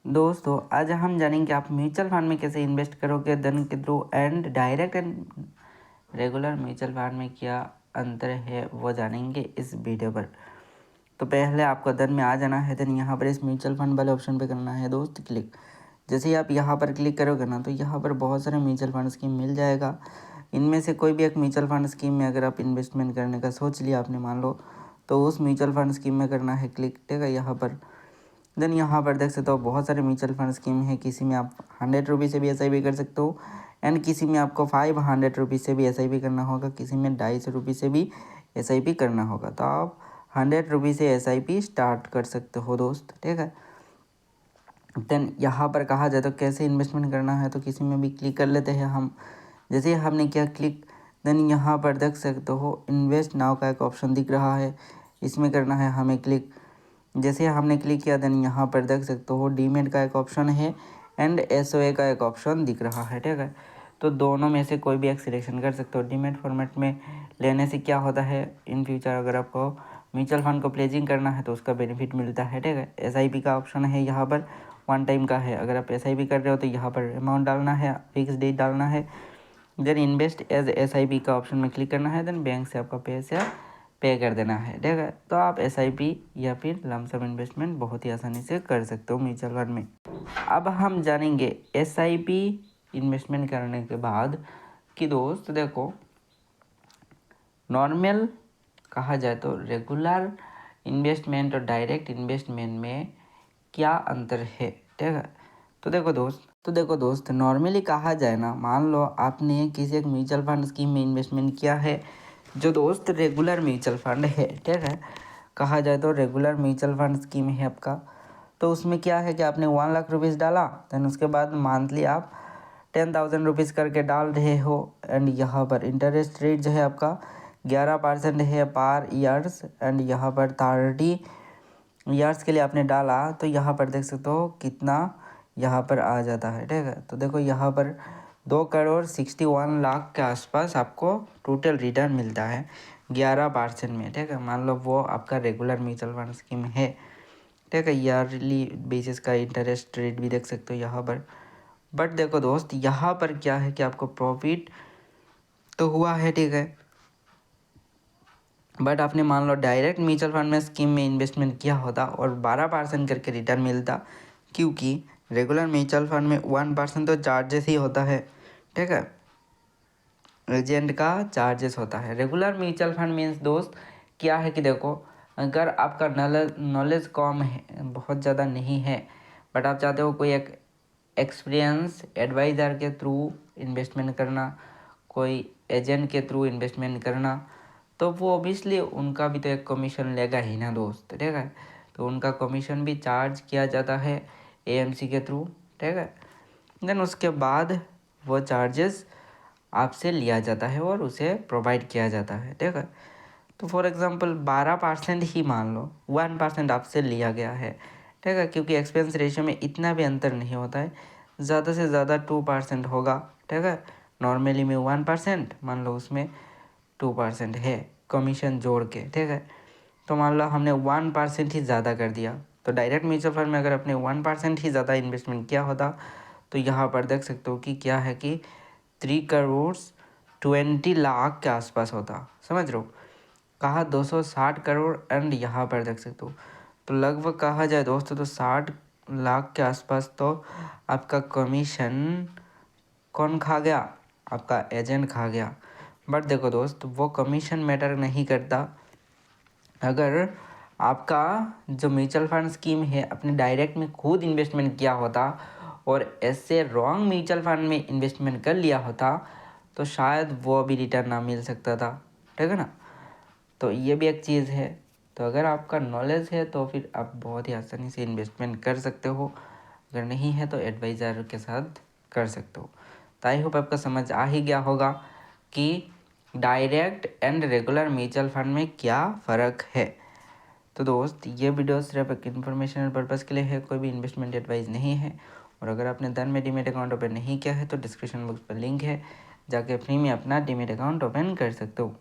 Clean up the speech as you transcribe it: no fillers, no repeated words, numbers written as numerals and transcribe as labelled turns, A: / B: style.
A: दोस्तों आज हम जानेंगे आप म्यूचुअल फंड में कैसे इन्वेस्ट करोगे धन के through and direct and regular mutual fund में क्या अंतर है वो जानेंगे इस वीडियो पर। तो पहले आपको धन में आ जाना है, देन यहाँ पर इस म्यूचुअल फंड वाले ऑप्शन पे करना है दोस्त क्लिक। जैसे ही आप यहाँ पर क्लिक करोगे ना तो यहाँ पर बहुत सारे म्यूचुअल फंड स्कीम मिल जाएगा। इनमें से कोई भी एक म्यूचुअल फंड स्कीम में अगर आप इन्वेस्टमेंट करने का सोच लिया आपने मान लो, तो उस म्यूचुअल फंड स्कीम में करना है क्लिक, ठीक है। यहाँ पर देन यहाँ पर देख सकते हो बहुत सारे म्यूचुअल फंड स्कीम है। किसी में आप 100 रुपीज़ से भी SIP कर सकते हो एंड किसी में आपको 500 रुपीज़ से भी SIP करना होगा, किसी में 250 रुपीज़ से भी SIP करना होगा। तो आप 100 रुपीज़ से SIP स्टार्ट कर सकते हो दोस्त, ठीक है। देन यहाँ पर कहा जाए तो कैसे इन्वेस्टमेंट करना है, तो किसी में भी क्लिक कर लेते हैं हम। जैसे ही हमने किया क्लिक, देन यहाँ पर देख सकते हो इन्वेस्ट नाउ का एक ऑप्शन दिख रहा है, इसमें करना है हमें क्लिक। जैसे हमने क्लिक किया देन यहाँ पर देख सकते हो डीमेट का एक ऑप्शन है एंड SOA का एक ऑप्शन दिख रहा है, ठीक है। तो दोनों में से कोई भी एक सिलेक्शन कर सकते हो। डीमेट फॉर्मेट में लेने से क्या होता है, इन फ्यूचर अगर आपको म्यूचुअल फंड को प्लेजिंग करना है तो उसका बेनिफिट मिलता है, ठीक है। SIP का ऑप्शन है, यहाँ पर 1 टाइम का है। अगर आप SIP कर रहे हो तो यहाँ पर अमाउंट डालना है, फिक्स डेट डालना है, देन इन्वेस्ट एज SIP का ऑप्शन में क्लिक करना है, देन बैंक से आपका पैसा पे कर देना है, ठीक है। तो आप SIP या फिर लमसम इन्वेस्टमेंट बहुत ही आसानी से कर सकते हो म्यूचुअल फंड में। अब हम जानेंगे SIP इन्वेस्टमेंट करने के बाद कि दोस्त देखो नॉर्मल कहा जाए तो रेगुलर इन्वेस्टमेंट और डायरेक्ट इन्वेस्टमेंट में क्या अंतर है, ठीक है। तो देखो दोस्त नॉर्मली कहा जाए ना, मान लो आपने किसी एक म्यूचुअल फंड स्कीम में इन्वेस्टमेंट किया है जो दोस्त रेगुलर म्यूचुअल फंड है, ठीक है। कहा जाए तो रेगुलर म्यूचुअल फंड स्कीम है आपका। तो उसमें क्या है कि आपने 1 लाख रुपीज़ डाला, देन उसके बाद मंथली आप 10,000 रुपीज़ करके डाल रहे हो एंड यहाँ पर इंटरेस्ट रेट जो है आपका 11% है पर ईयर्स एंड यहाँ पर 30 ईयर्स के लिए आपने डाला। तो यहाँ पर देख सकते हो कितना यहाँ पर आ जाता है, ठीक है। तो देखो यहाँ पर 2,61,00,000 के आसपास आपको टोटल रिटर्न मिलता है 11% में, ठीक है। मान लो वो आपका रेगुलर म्यूचुअल फंड स्कीम है, ठीक है। ईयरली बेसिस का इंटरेस्ट रेट भी देख सकते हो यहाँ पर। बट देखो दोस्त यहाँ पर क्या है कि आपको प्रॉफिट तो हुआ है, ठीक है। बट आपने मान लो डायरेक्ट म्यूचुअल फंड में स्कीम में इन्वेस्टमेंट किया होता और 12% करके रिटर्न मिलता, क्योंकि रेगुलर म्यूचुअल फंड में 1% तो चार्जेस ही होता है, ठीक है। एजेंट का चार्जेस होता है। रेगुलर म्यूचुअल फंड मीन्स दोस्त क्या है कि देखो अगर आपका नॉलेज कम है, बहुत ज़्यादा नहीं है, बट आप चाहते हो कोई एक एक्सपीरियंस एडवाइज़र के थ्रू इन्वेस्टमेंट करना, कोई एजेंट के थ्रू इन्वेस्टमेंट करना, तो वो ऑब्वियसली उनका भी तो एक कमीशन लेगा ही ना दोस्त, ठीक है। तो उनका कमीशन भी चार्ज किया जाता है AMC के थ्रू, ठीक है। देन उसके बाद वो चार्जेस आपसे लिया जाता है और उसे प्रोवाइड किया जाता है, ठीक है। तो फॉर एग्जांपल 12% ही मान लो, 1% आपसे लिया गया है, ठीक है, क्योंकि एक्सपेंस रेशियो में इतना भी अंतर नहीं होता है, ज़्यादा से ज़्यादा 2% होगा, ठीक है। नॉर्मली में 1% मान लो, उसमें 2% है कमीशन जोड़ के, ठीक है। तो मान लो हमने 1% ही ज़्यादा कर दिया, तो डायरेक्ट म्यूचुअल फंड में अगर आपने 1% ही ज़्यादा इन्वेस्टमेंट किया होता तो यहाँ पर देख सकते हो कि क्या है कि 3,20,00,000 के आसपास होता, समझ रहे हो। कहा 260 करोड़ एंड यहाँ पर देख सकते हो, तो लगभग कहा जाए दोस्तों तो 60 लाख के आसपास तो आपका कमीशन कौन खा गया, आपका एजेंट खा गया। बट देखो दोस्त वो कमीशन मैटर नहीं करता। अगर आपका जो म्यूचुअल फंड स्कीम है अपने डायरेक्ट में खुद इन्वेस्टमेंट किया होता और ऐसे रॉन्ग म्यूचुअल फंड में इन्वेस्टमेंट कर लिया होता तो शायद वो भी रिटर्न ना मिल सकता था, ठीक है ना। तो ये भी एक चीज़ है। तो अगर आपका नॉलेज है तो फिर आप बहुत ही आसानी से इन्वेस्टमेंट कर सकते हो, अगर नहीं है तो एडवाइज़र के साथ कर सकते हो। तो आई होप आपका समझ आ ही गया होगा कि direct and regular mutual fund में क्या फ़र्क है। तो दोस्त ये वीडियो सिर्फ एक इन्फॉर्मेशनल पर्पज़ के लिए है, कोई भी इन्वेस्टमेंट एडवाइस नहीं है। और अगर आपने धन में डीमेट अकाउंट ओपन नहीं किया है तो डिस्क्रिप्शन बॉक्स पर लिंक है, जाके फ्री में अपना डीमेट अकाउंट ओपन कर सकते हो।